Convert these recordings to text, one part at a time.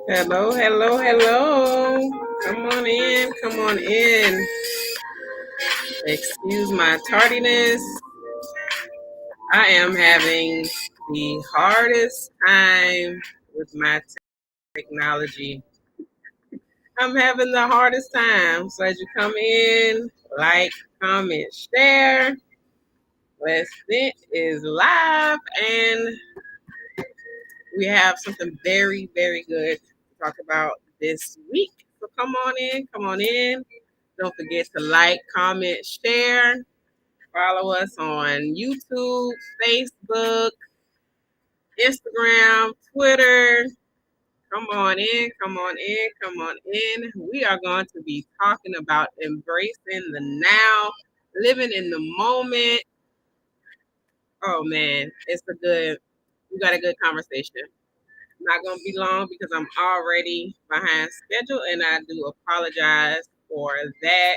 Hello, hello, hello. Come on in, come on in. Excuse my tardiness. I am having the hardest time with my technology. I'm having the hardest time. So as you come in, like, comment, share. Let's Vent is live, and we have something very, very good to talk about this week. So come on in, come on in. Don't forget to like, comment, share. Follow us on YouTube, Facebook, Instagram, Twitter. Come on in, come on in, come on in. We are going to be talking about embracing the now, living in the moment. Oh man, we got a good conversation. Not going to be long because I'm already behind schedule, and I do apologize for that.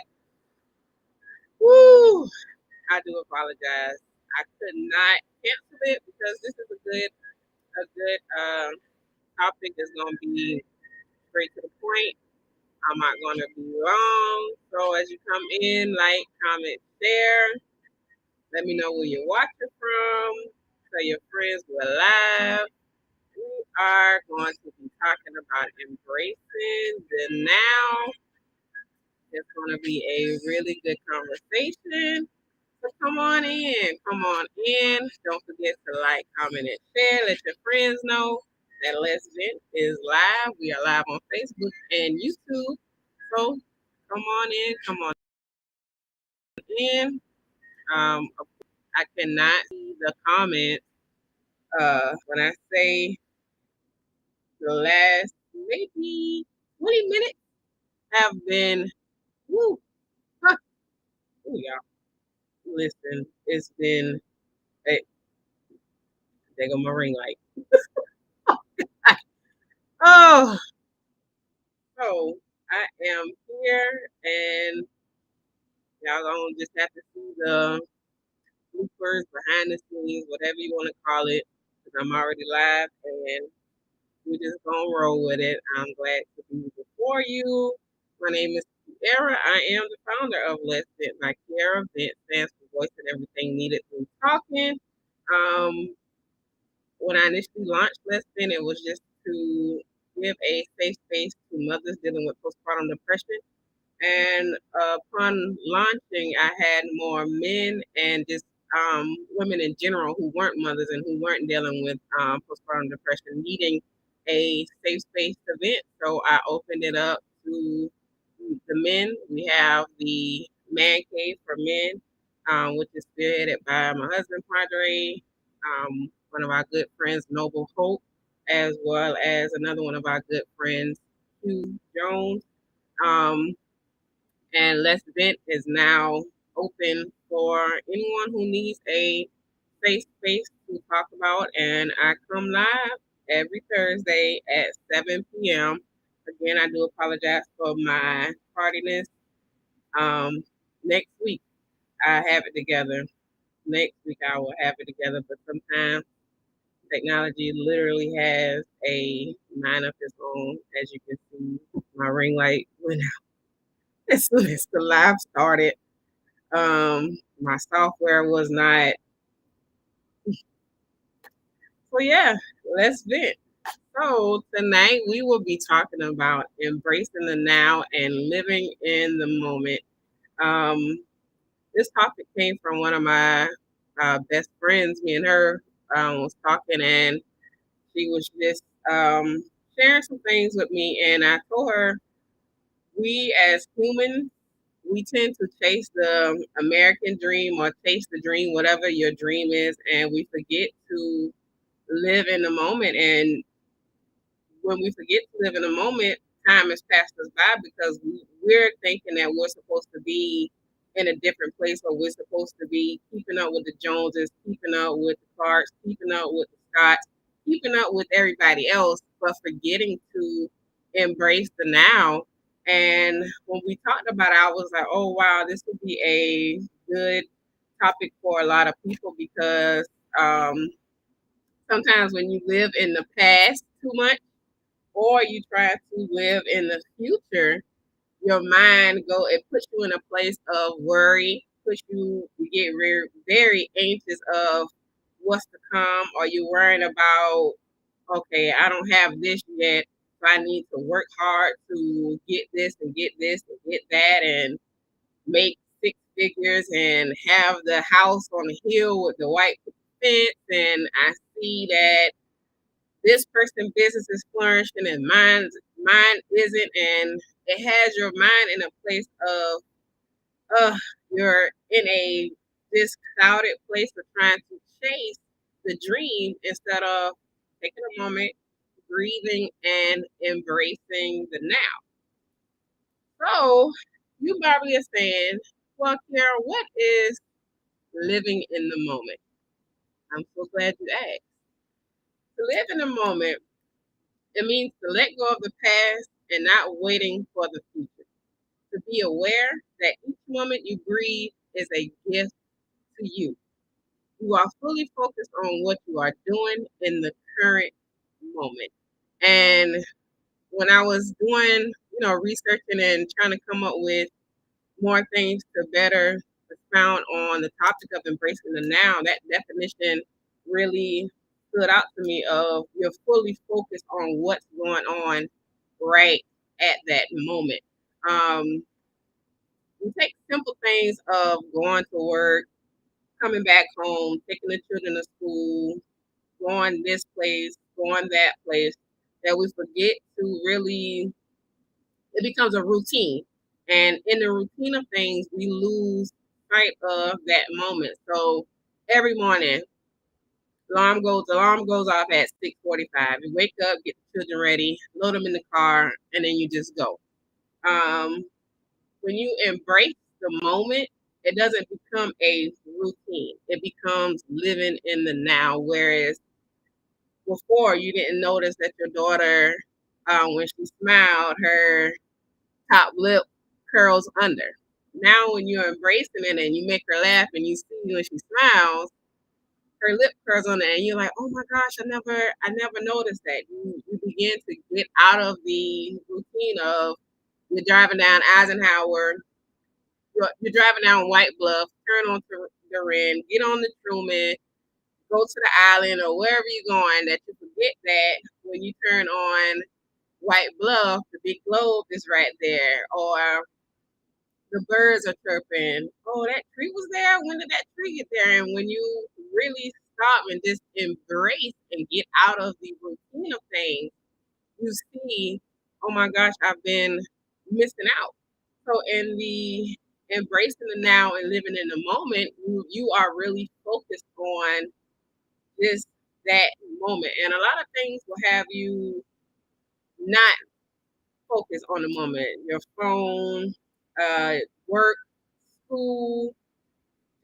Woo! I do apologize. I could not cancel it because this is a good topic that's gonna be straight to the point. I'm not gonna be long. So as you come in, like, comment, share. Let me know where you're watching from. Tell your friends we're live. We are going to be talking about embracing the now. It's gonna be a really good conversation. So come on in. Come on in. Don't forget to like, comment, and share. Let your friends know that Let's Vent is live. We are live on Facebook and YouTube. So come on in. Come on in. I cannot see the comments. When I say the last maybe 20 minutes have been, woo, huh, ooh, y'all. Listen, it's been, hey, there go my ring light. Oh, so I am here, and y'all gonna just have to see the bloopers, behind the scenes, whatever you want to call it, because I'm already live, and we just gonna roll with it. I'm glad to be before you. My name is Kiara. I am the founder of Let's Vent by Kiara. Vent stands for voice and everything needed through talking. Um, when I initially launched Let's Vent, it was just to give a safe space to mothers dealing with postpartum depression. And upon launching, I had more men and just women in general who weren't mothers and who weren't dealing with postpartum depression needing a safe space to vent. So I opened it up to the men. We have the Man Cave for Men, which is spearheaded by my husband, Padre, one of our good friends, Noble Hope, as well as another one of our good friends, Hugh Jones. Um, and Let's Vent is now open for anyone who needs a safe space to talk about. And I come live every Thursday at 7 p.m. Again, I do apologize for my tardiness. Um, Next week, I have it together. Next week, I will have it together. But sometimes technology literally has a mind of its own. As you can see, my ring light went out as soon as the live started. My software was not. So yeah, let's vent. So tonight we will be talking about embracing the now and living in the moment. Um, this topic came from one of my best friends. Me and her was talking, and she was just sharing some things with me, and I told her we as humans, we tend to chase the American dream or chase the dream, whatever your dream is, and we forget to live in the moment. And when we forget to live in the moment, time has passed us by because we're thinking that we're supposed to be in a different place, or we're supposed to be keeping up with the Joneses, keeping up with the Clarks, keeping up with the Scotts, keeping up with everybody else, but forgetting to embrace the now. And when we talked about it, I was like, oh, wow, this would be a good topic for a lot of people because um, Sometimes when you live in the past too much, or you try to live in the future, your mind go it puts you in a place of worry, push you get very anxious of what's to come, or you worrying about, okay, I don't have this yet, so I need to work hard to get this and get this and get that and make six figures and have the house on the hill with the white fence, and I see that this person's business is flourishing and mine isn't, and it has your mind in a place of you're in a this clouded place of trying to chase the dream instead of taking a moment, breathing, and embracing the now. So you probably are saying, well, Kara, what is living in the moment? I'm so glad you asked. To live in the moment, it means to let go of the past and not waiting for the future. To be aware that each moment you breathe is a gift to you. You are fully focused on what you are doing in the current moment. And when I was doing, researching and trying to come up with more things to better expound on the topic of embracing the now, that definition really stood out to me of you're fully focused on what's going on right at that moment. Um, you take simple things of going to work, coming back home, taking the children to school, going this place, going that place, that we forget to really, it becomes a routine. And in the routine of things, we lose sight of that moment. So every morning, alarm goes off at 6:45. You wake up, get the children ready, load them in the car, and then you just go. Um, when you embrace the moment, it doesn't become a routine. It becomes living in the now. Whereas before, you didn't notice that your daughter, when she smiled, her top lip curls under. Now, when you're embracing it and you make her laugh and you see when she smiles, her lip curls on it, and you're like, "Oh my gosh, I never noticed that." You begin to get out of the routine of you're driving down Eisenhower, you're driving down White Bluff, turn on to Duran, get on the Truman, go to the island or wherever you're going. That you forget that when you turn on White Bluff, the big globe is right there, or the birds are chirping. Oh, that tree was there. When did that tree get there? And when you really stop and just embrace and get out of the routine of things, you see, oh my gosh, I've been missing out. So in the embracing the now and living in the moment, you are really focused on just that moment. And a lot of things will have you not focus on the moment. Your phone, work, school,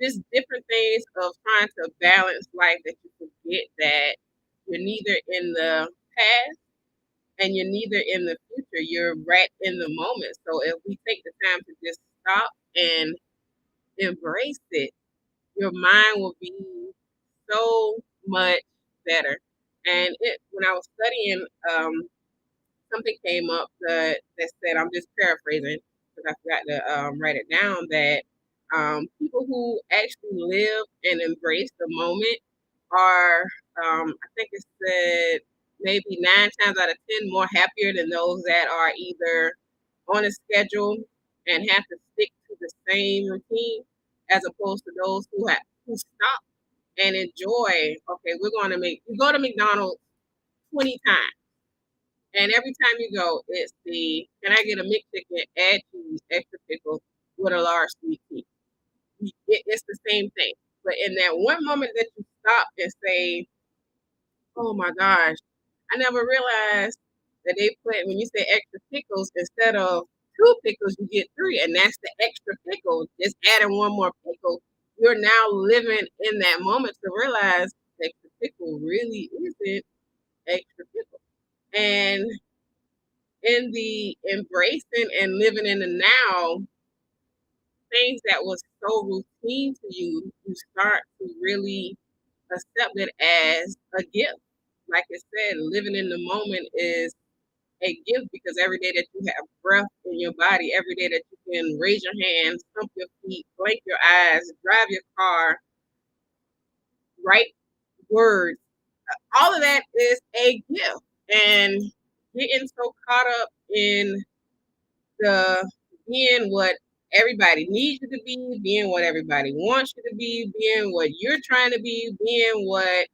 just different things of trying to balance life that you forget that you're neither in the past and you're neither in the future. You're right in the moment. So if we take the time to just stop and embrace it, your mind will be so much better. And when I was studying, something came up that said, I'm just paraphrasing because I forgot to write it down, that people who actually live and embrace the moment are, I think it said, maybe 9 times out of 10 more happier than those that are either on a schedule and have to stick to the same routine, as opposed to those who stop and enjoy. Okay, you go to McDonald's 20 times, and every time you go, it's can I get a McChicken, add cheese, extra pickle with a large sweet tea? It's the same thing. But in that one moment that you stop and say, oh my gosh, I never realized that they put, when you say extra pickles, instead of two pickles, you get three. And that's the extra pickle. Just adding one more pickle. You're now living in that moment to realize extra pickle really isn't extra pickle. And in the embracing and living in the now, things that was so routine to you, you start to really accept it as a gift. Like I said, living in the moment is a gift because every day that you have breath in your body, every day that you can raise your hands, stump your feet, blink your eyes, drive your car, write words, all of that is a gift. And getting so caught up in the being what everybody needs you to be, being what everybody wants you to be, being what you're trying to be, being what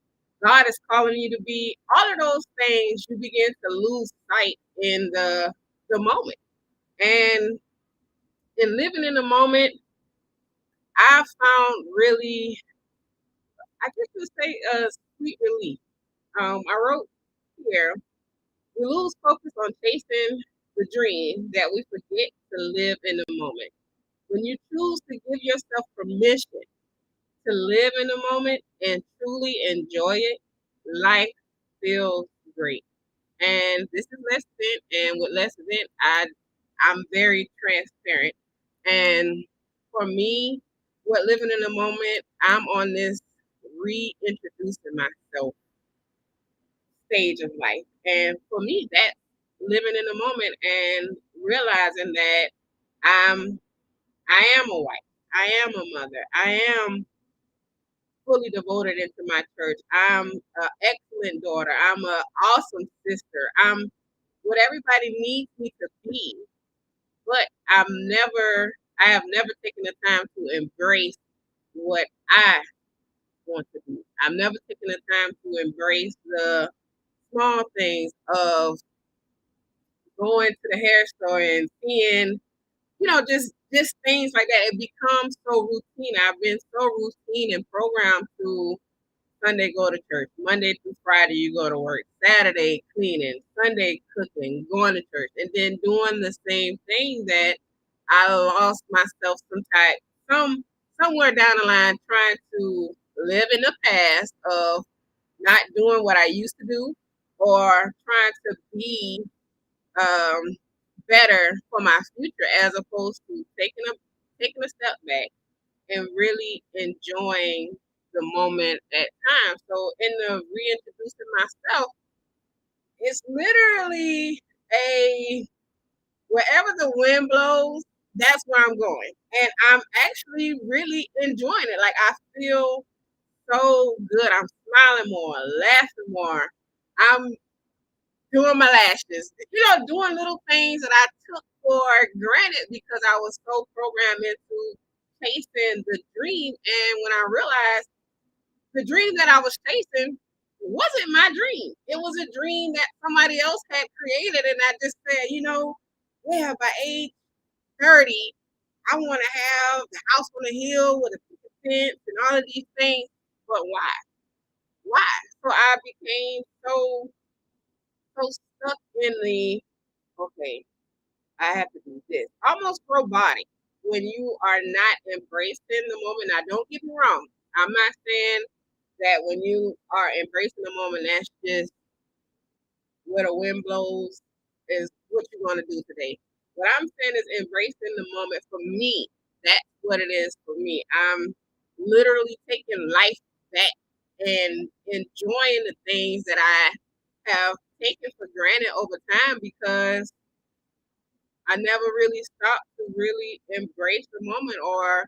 God is calling you to be, all of those things you begin to lose sight in the moment. And in living in the moment, I found really, I guess you would say, a sweet relief. I wrote here, we lose focus on chasing the dream that we forget to live in the moment. When you choose to give yourself permission to live in the moment and truly enjoy it, life feels great. And this is less event, and with less event, I'm very transparent. And for me, what living in the moment, I'm on this reintroducing myself stage of life. And for me, that's living in the moment and realizing that I'm I am a wife. I am a mother. I am fully devoted into my church. I'm an excellent daughter. I'm an awesome sister. I'm what everybody needs me to be. But I have never taken the time to embrace what I want to be. I've never taken the time to embrace the small things of going to the hair store and seeing, just things like that. It becomes so routine. I've been so routine and programmed to Sunday go to church, Monday through Friday you go to work, Saturday cleaning, Sunday cooking, going to church, and then doing the same thing that I lost myself somewhere down the line trying to live in the past of not doing what I used to do or trying to be um, better for my future as opposed to taking a step back and really enjoying the moment at time. So in the reintroducing myself, it's literally a wherever the wind blows, that's where I'm going. And I'm actually really enjoying it. Like I feel so good. I'm smiling more, laughing more. I'm doing my lashes, doing little things that I took for granted because I was so programmed into chasing the dream. And when I realized the dream that I was chasing wasn't my dream, it was a dream that somebody else had created. And I just said, yeah, by age 30, I want to have the house on the hill with a picket fence and all of these things. But why? Why? So I became so stuck in the okay, I have to do this. Almost robotic when you are not embracing the moment. Now, don't get me wrong. I'm not saying that when you are embracing the moment, that's just where the wind blows is what you want to do today. What I'm saying is embracing the moment for me. That's what it is for me. I'm literally taking life back and enjoying the things that I have taken for granted over time because I never really stopped to really embrace the moment. Or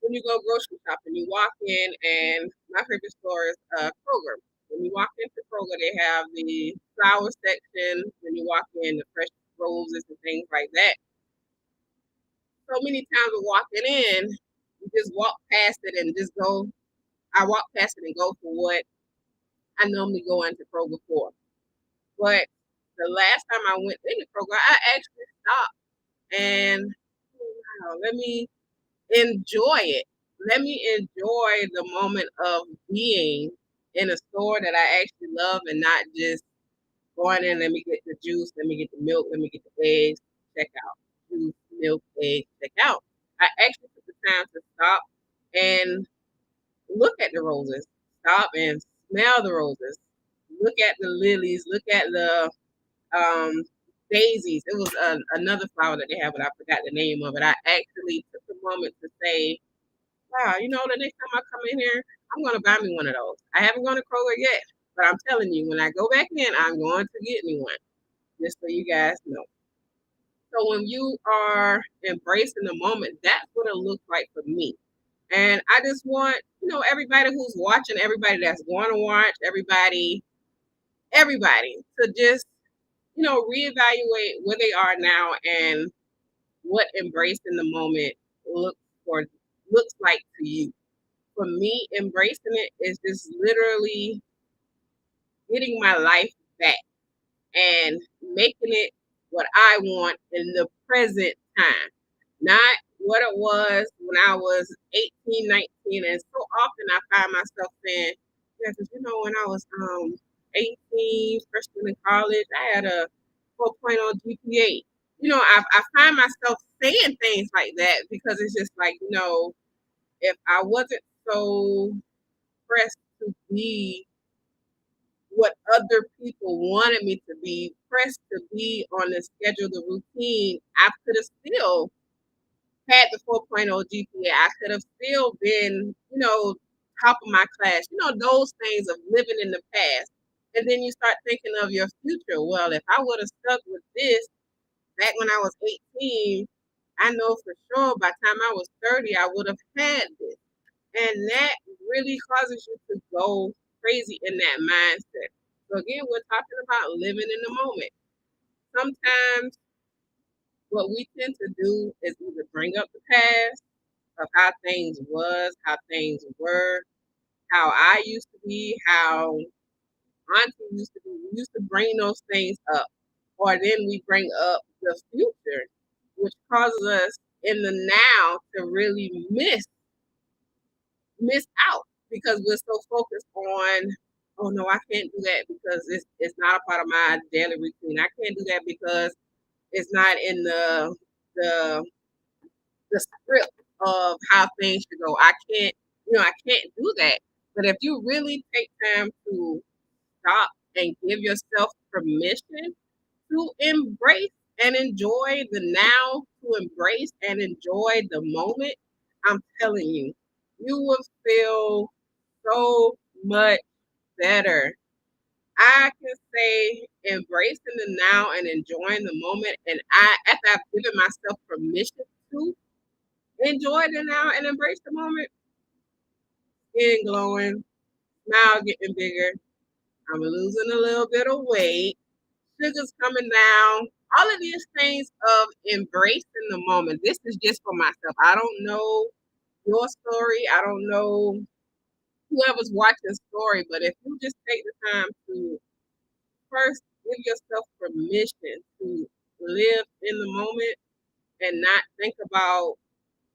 when you go grocery shopping, you walk in, and my favorite store is Kroger. When you walk into Kroger, they have the flower section. When you walk in, the fresh roses and things like that. So many times we're walking in, you just walk past it and just go. I walk past it and go for what I normally go into Kroger for. But the last time I went into Kroger, I actually stopped and wow, let me enjoy it. Let me enjoy the moment of being in a store that I actually love and not just going in, let me get the juice, let me get the milk, let me get the eggs, check out. Juice, milk, eggs, check out. I actually took the time to stop and look at the roses. Stop and smell the roses. Look at the lilies. Look at the um, daisies. It was another flower that they have, but I forgot the name of it. I actually took a moment to say, wow, the next time I come in here, I'm gonna buy me one of those. I haven't gone to Kroger yet, but I'm telling you, when I go back in, I'm going to get me one. Just so you guys know. So when you are embracing the moment, that's what it looks like for me. And I just want, everybody who's watching, everybody that's going to watch, everybody to just, reevaluate where they are now and what embracing the moment looks for looks like to you. For me, embracing it is just literally getting my life back and making it what I want in the present time, not what it was when I was 18, 19. And so often I find myself saying, yeah, because when I was 18, freshman in college, I had a 4.0 GPA. I find myself saying things like that because it's just like, if I wasn't so pressed to be what other people wanted me to be, pressed to be on the schedule, the routine, I could have still had the 4.0 GPA. I could have still been, top of my class, those things of living in the past. And then you start thinking of your future. Well, if I would have stuck with this back when I was 18, I know for sure by the time I was 30, I would have had this. And that really causes you to go crazy in that mindset. So again, we're talking about living in the moment. Sometimes what we tend to do is either bring up the past of how things was, how things were, how I used to be, how Auntie used to be. We used to bring those things up. Or then we bring up the future, which causes us in the now to really miss out because we're so focused on, oh no, I can't do that because it's not a part of my daily routine. I can't do that because it's not in the the script of how things should go. I can't do that. But if you really take time to stop and give yourself permission to embrace and enjoy the now, to embrace and enjoy the moment, I'm telling you, you will feel so much better. I can say embracing the now and enjoying the moment, and after I've given myself permission to enjoy the now and embrace the moment, skin glowing, smile getting bigger, I'm losing a little bit of weight, sugar's coming down, all of these things of embracing the moment. This is just for myself. I don't know your story. I don't know whoever's watching story, but if you just take the time to first give yourself permission to live in the moment and not think about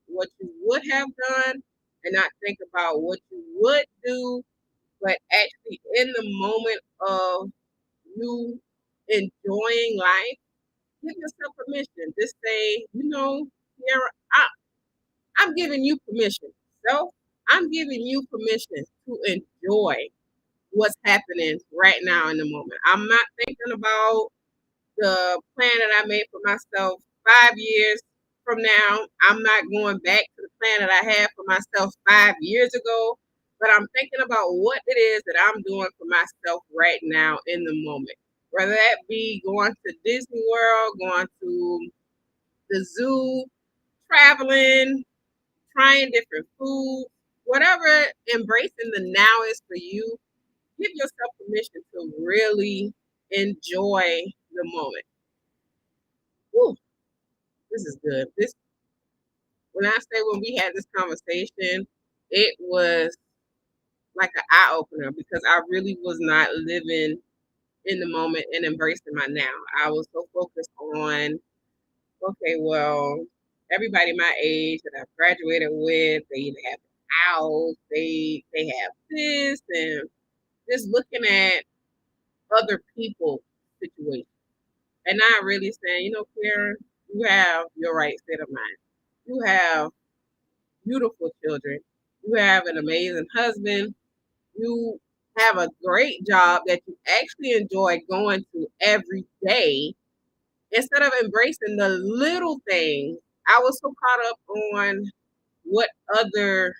what you would have done and not think about what you would do, but actually in the moment of you enjoying life, give yourself permission. Just say, Kiara, I'm giving you permission. So I'm giving you permission to enjoy what's happening right now in the moment. I'm not thinking about the plan that I made for myself 5 years from now. I'm not going back to the plan that I had for myself 5 years ago, but I'm thinking about what it is that I'm doing for myself right now in the moment. Whether that be going to Disney World, going to the zoo, traveling, trying different food, whatever embracing the now is for you, give yourself permission to really enjoy the moment. Whew, this is good. This when I say when we had this conversation, it was like an eye opener because I really was not living in the moment and embracing my now. I was so focused on, okay, well, everybody my age that I've graduated with, they either have a house, they have this, and just looking at other people's situations. And not really saying, Karen, you have your right state of mind. You have beautiful children. You have an amazing husband. You have a great job that you actually enjoy going to every day. Instead of embracing the little things, I was so caught up on what other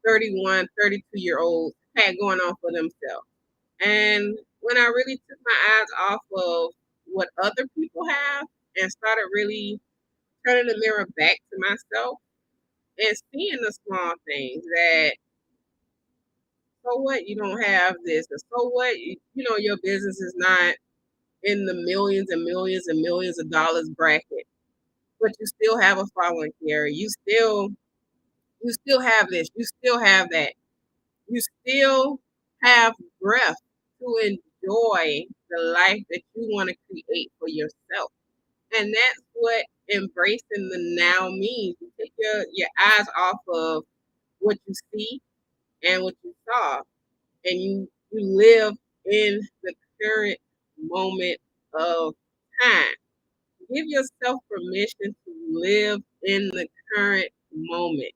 31, 32-year-olds had going on for themselves. And when I really took my eyes off of what other people have and started really turning the mirror back to myself and seeing the small things that, so what, you don't have this, or so what, your business is not in the millions and millions and millions of dollars bracket, but you still have a following here. You still have this, you still have that, you still have breath to enjoy the life that you want to create for yourself. And that's what embracing the now means. You take your eyes off of what you see and what you saw, and you live in the current moment of time. Give yourself permission to live in the current moment.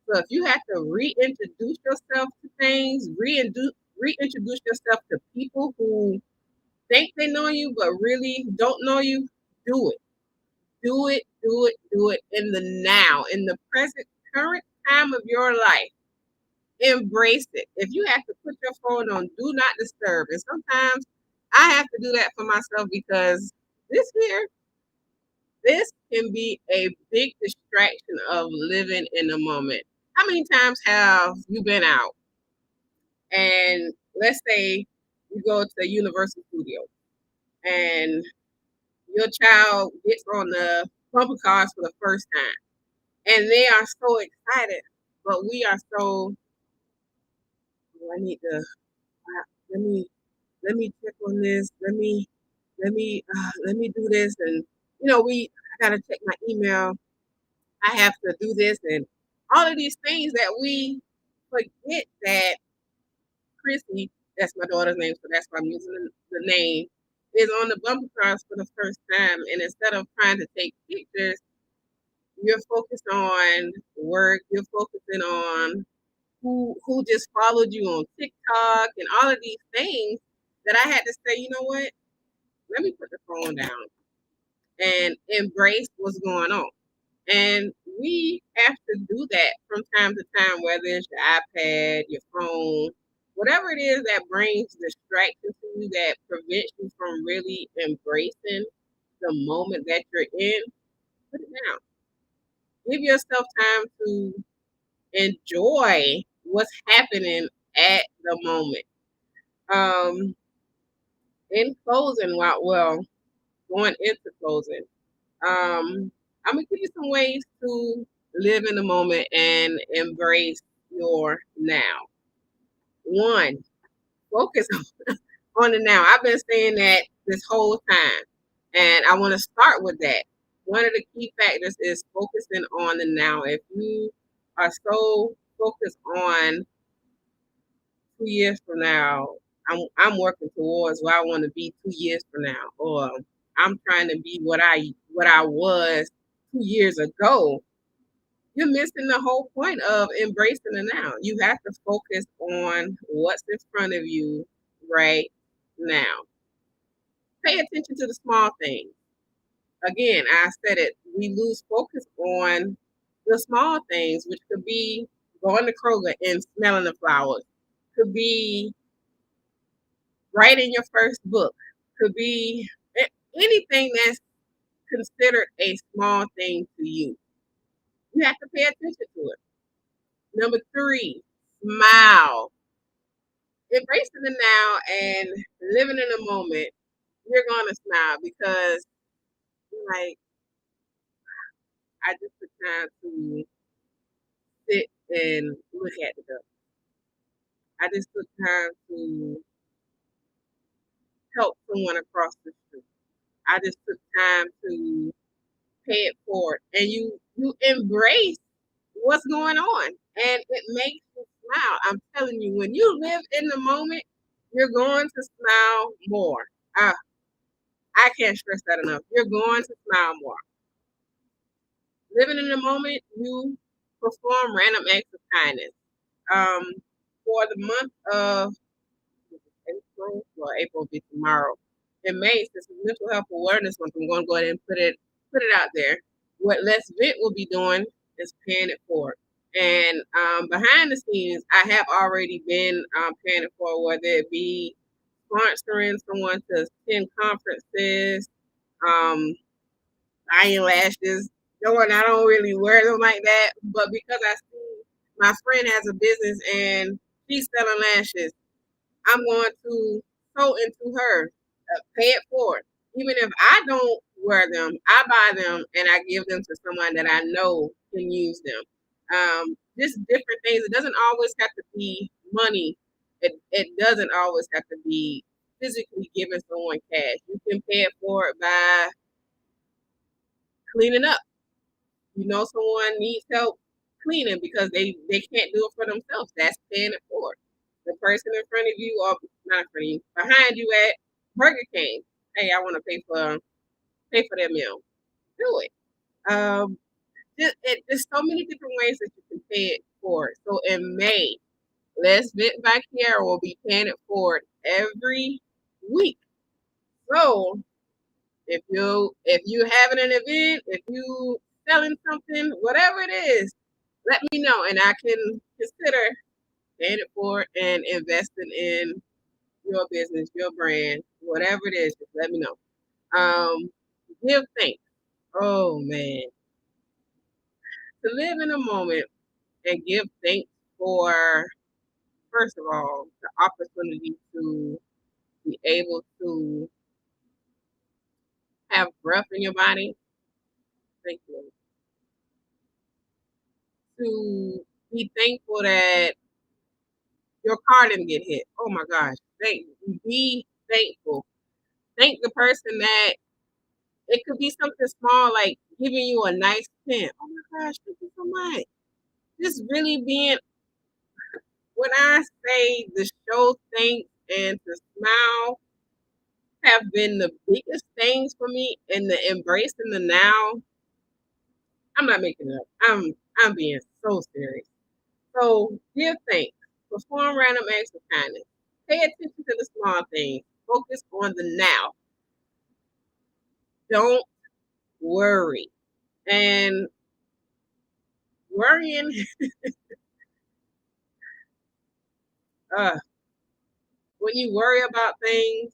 So if you have to reintroduce yourself to things, reintroduce yourself to people who think they know you but really don't know you, do it. Do it, do it, do it in the now, in the present, current time of your life. Embrace it. If you have to put your phone on do not disturb, and sometimes I have to do that for myself because this here, this can be a big distraction of living in the moment. How many times have you been out and let's say you go to Universal Studios and your child gets on the bumper cars for the first time and they are so excited, but we are so, "Oh, I need to, let me check on this. Let me do this, and I gotta check my email. I have to do this, and all of these things that we forget that Chrissy, that's my daughter's name, so that's why I'm using the name, is on the bumper cars for the first time, and instead of trying to take pictures, you're focused on work. You're focusing on who just followed you on TikTok and all of these things that I had to say, you know what? Let me put the phone down and embrace what's going on. And we have to do that from time to time, whether it's your iPad, your phone, whatever it is that brings distraction to you that prevents you from really embracing the moment that you're in, put it down. Give yourself time to enjoy what's happening at the moment. Um, in closing, going into closing, I'm gonna give you some ways to live in the moment and embrace your now. One, focus on the now. I've been saying that this whole time, and I want to start with that. One of the key factors is focusing on the now. If you are so focused on 2 years from now, I'm working towards where I want to be 2 years from now, or I'm trying to be what I was 2 years ago. You're missing the whole point of embracing the now. You have to focus on what's in front of you right now. Pay attention to the small things. Again, I said it, we lose focus on the small things, which could be going to Kroger and smelling the flowers, could be writing your first book, could be anything that's considered a small thing to you. You have to pay attention to it. Number three, smile. Embracing the now and living in the moment, you're gonna smile because like I just took time to sit and look at the duck. I just took time to help someone across the street. I just took time to pay it forward. And you embrace what's going on. And it makes you smile. I'm telling you, when you live in the moment, you're going to smile more. Uh, I can't stress that enough. You're going to smile more. Living in the moment, you perform random acts of kindness. Um, for the month of April, well, April will be tomorrow. In May, since it's Mental Health Awareness Month, I'm going to go ahead and put it out there. What Let's Vent will be doing is paying it forward. And behind the scenes, I have already been paying it for, whether it be sponsoring someone to attend conferences, um, buying lashes. Knowing I don't really wear them like that, but because I see my friend has a business and she's selling lashes, I'm going to sow into her, pay it forward. Even if I don't wear them, I buy them and I give them to someone that I know can use them. Just different things. It doesn't always have to be money. It doesn't always have to be physically giving someone cash. You can pay it forward by cleaning up. You know someone needs help cleaning because they can't do it for themselves. That's paying it forward. The person in front of you, or not in front of you, behind you at Burger King. Hey, I want to pay for that meal. Do it. There's so many different ways that you can pay it forward. So in May, Let's Vent by Kiara will be paying it forward every week. So if you having an event, if you selling something, whatever it is, let me know and I can consider paying it forward and investing in your business, your brand, whatever it is, just let me know. Give thanks. Oh man. To live in a moment and give thanks for, first of all, the opportunity to be able to have breath in your body. Thank you. To be thankful that your car didn't get hit. Oh my gosh. Be thankful. Thank the person that it could be something small like giving you a nice pen. Oh my gosh, thank you so much. Just really being, when I say the show thanks and to smile have been the biggest things for me, and the embracing the now. I'm not making it up. I'm being so serious. So give thanks. Perform random acts of kindness. Pay attention to the small things. Focus on the now. Don't worry. And worrying, uh, when you worry about things,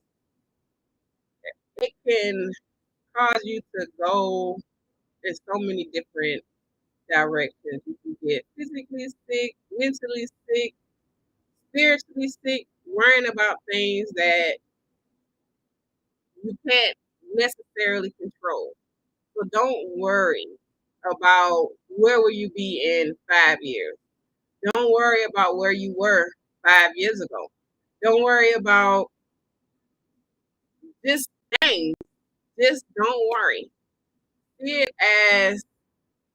it can cause you to go in so many different directions. You can get physically sick, mentally sick, spiritually sick, worrying about things that you can't necessarily control. So don't worry about where will you be in 5 years. Don't worry about where you were 5 years ago. Don't worry about this thing. Just don't worry. See it as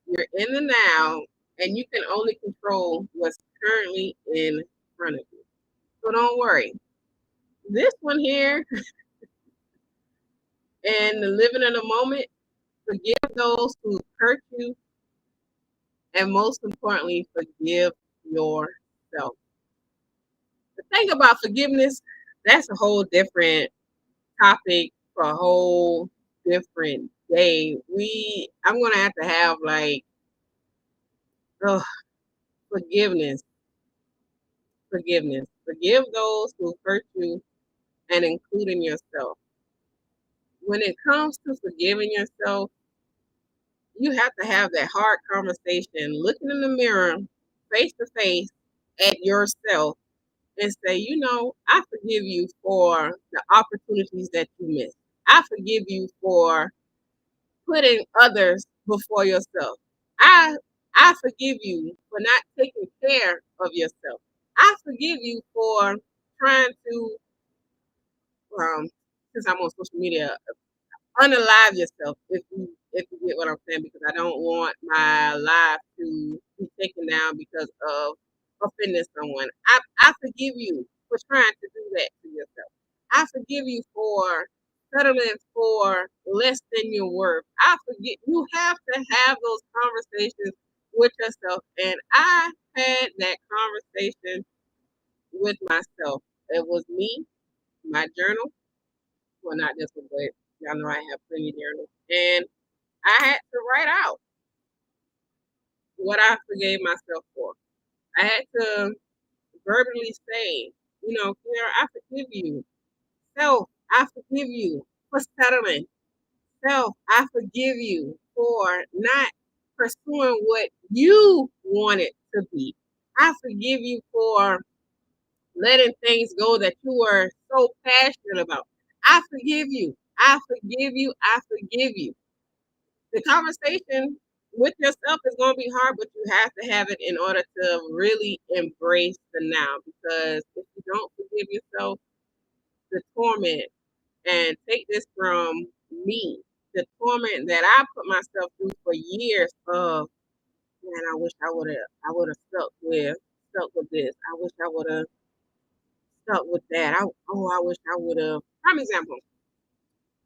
you're in the now and you can only control what's currently in front of you. So don't worry. This one here, and living in the moment, forgive those who hurt you, and most importantly, forgive yourself. The thing about forgiveness, that's a whole different topic for a whole different day. I'm gonna have to have like, oh, forgiveness, forgiveness. Forgive those who hurt you, and including yourself. When it comes to forgiving yourself, you have to have that hard conversation, looking in the mirror, face to face at yourself, and say, I forgive you for the opportunities that you missed. I forgive you for putting others before yourself. I I forgive you for not taking care of yourself. I forgive you for trying to, since I'm on social media, unalive yourself, if you get what I'm saying, because I don't want my life to be taken down because of offending someone. I forgive you for trying to do that to yourself. I forgive you for settling for less than your worth. I forget, you have to have those conversations with yourself. And I had that conversation with myself. It was me, my journal. Well, not this one, but y'all know I have plenty of journals. And I had to write out what I forgave myself for. I had to verbally say, Kiara, I forgive you. Self, I forgive you for settling. Self, I forgive you for not pursuing what you wanted to be. I forgive you for letting things go that you were so passionate about. I forgive you. I forgive you. I forgive you. The conversation with yourself is going to be hard, but you have to have it in order to really embrace the now. Because if you don't forgive yourself, the torment, and take this from me, the torment that I put myself through for years of, man, I would have stuck with this. I wish I would have stuck with that. I wish I would have. Prime example.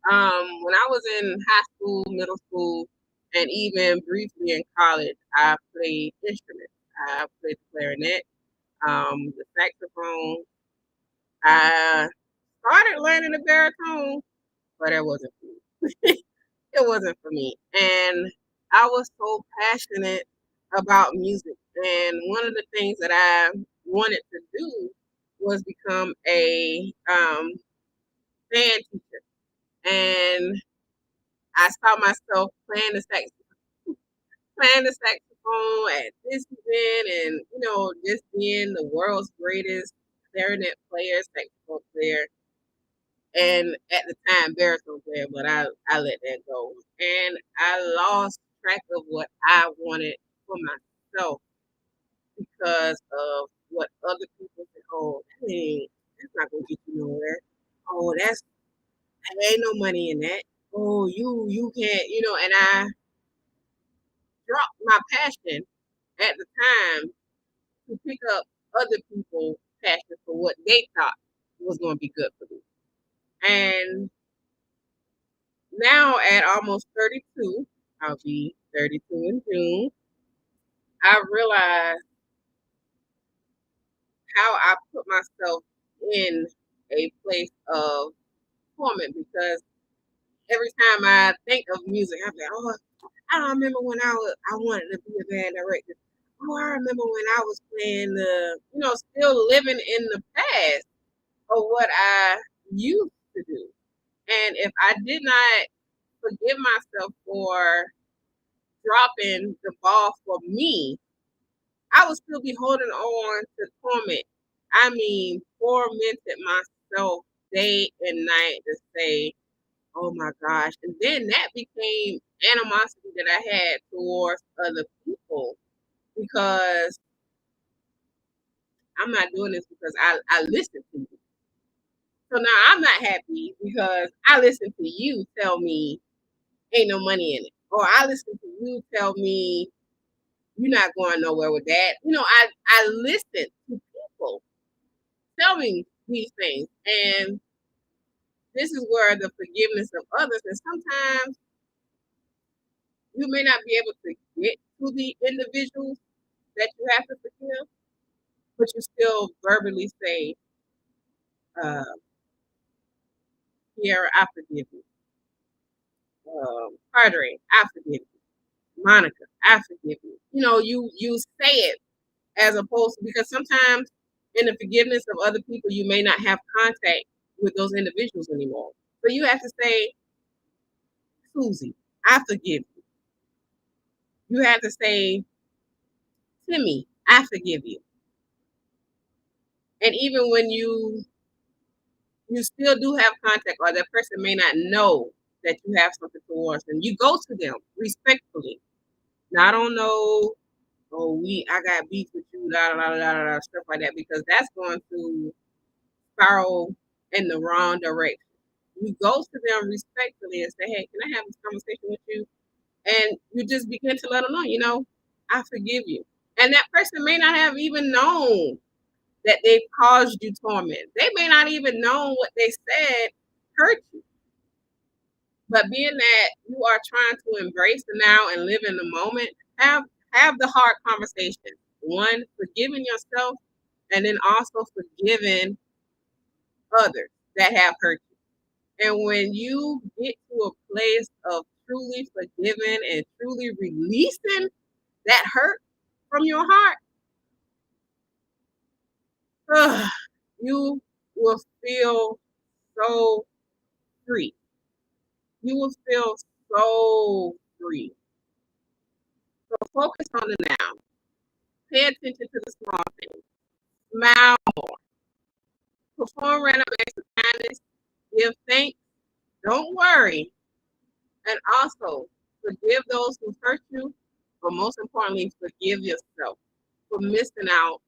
When I was in high school, middle school, and even briefly in college, I played instruments. I played the clarinet, the saxophone. I started learning the baritone, but it wasn't for me. It wasn't for me. And I was so passionate about music. And one of the things that I wanted to do was become a band teacher. And I saw myself playing the saxophone at this event, and just being the world's greatest clarinet player, saxophone player, and at the time baritone player, but I let that go, and I lost track of what I wanted for myself because of what other people said. Oh, that's not gonna get you nowhere. Oh, there ain't no money in that. Oh, you can't, and I dropped my passion at the time to pick up other people's passion for what they thought was going to be good for me. And now at almost 32, I'll be 32 in June, I realize how I put myself in a place of torment because every time I think of music, I'm like, oh, I remember when I wanted to be a band director. Oh, I remember when I was playing still living in the past of what I used to do. And if I did not forgive myself for dropping the ball for me, I would still be holding on to torment. I mean, tormented myself day and night to say, oh my gosh. And then that became animosity that I had towards other people because I'm not doing this because I listen to you. So now I'm not happy because I listen to you tell me ain't no money in it. Or I listen to you tell me you're not going nowhere with that. I listen to people tell me these things. And this is where the forgiveness of others, and sometimes you may not be able to get to the individuals that you have to forgive, but you still verbally say, uh, Kiara, I forgive you. Carteret, I forgive you. Monica, I forgive you. You say it as opposed to, because sometimes in the forgiveness of other people, you may not have contact with those individuals anymore. So you have to say, Susie, I forgive you. You have to say, Timmy, I forgive you. And even when you still do have contact, or that person may not know that you have something towards them, you go to them respectfully. Now I don't know, oh, I got beef with you, da da da da da da, stuff like that, because that's going to spiral in the wrong direction. You go to them respectfully and say, hey, can I have this conversation with you? And you just begin to let them know, I forgive you. And that person may not have even known that they've caused you torment. They may not even know what they said hurt you. But being that you are trying to embrace the now and live in the moment, have the hard conversation. One, forgiving yourself, and then also forgiving others that have hurt you. And when you get to a place of truly forgiving and truly releasing that hurt, from your heart, ugh, you will feel so free. You will feel so free. So focus on the now. Pay attention to the small things. Smile. Perform random acts of kindness. Give thanks. Don't worry. And also, forgive those who hurt you. But most importantly, forgive yourself for missing out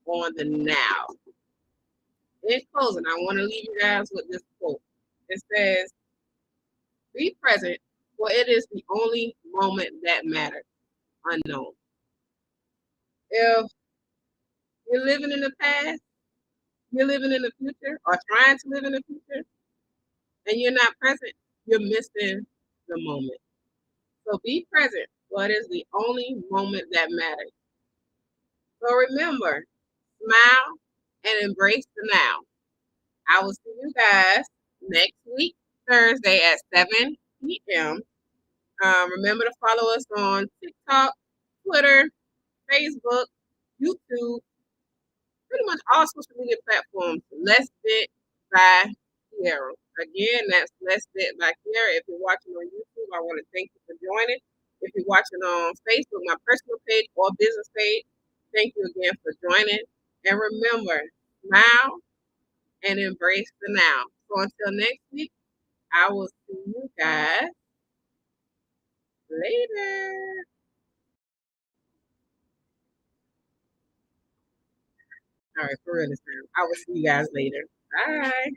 on the now. In closing, I want to leave you guys with this quote. It says, be present, for it is the only moment that matters. Unknown. If you're living in the past, you're living in the future, or trying to live in the future, and you're not present, you're missing the moment. So be present, for it is the only moment that matters. So remember, smile and embrace the now. I will see you guys next week, Thursday at 7 p.m. Remember to follow us on TikTok, Twitter, Facebook, YouTube, pretty much all social media platforms. Let's Fit by Kiara. Again, that's Let's Fit by Kiara. If you're watching on YouTube, I want to thank you for joining. If you're watching on Facebook, my personal page or business page, thank you again for joining. And remember, smile and embrace the now. So until next week, I will see you guys later. All right, for real this time. I will see you guys later. Bye.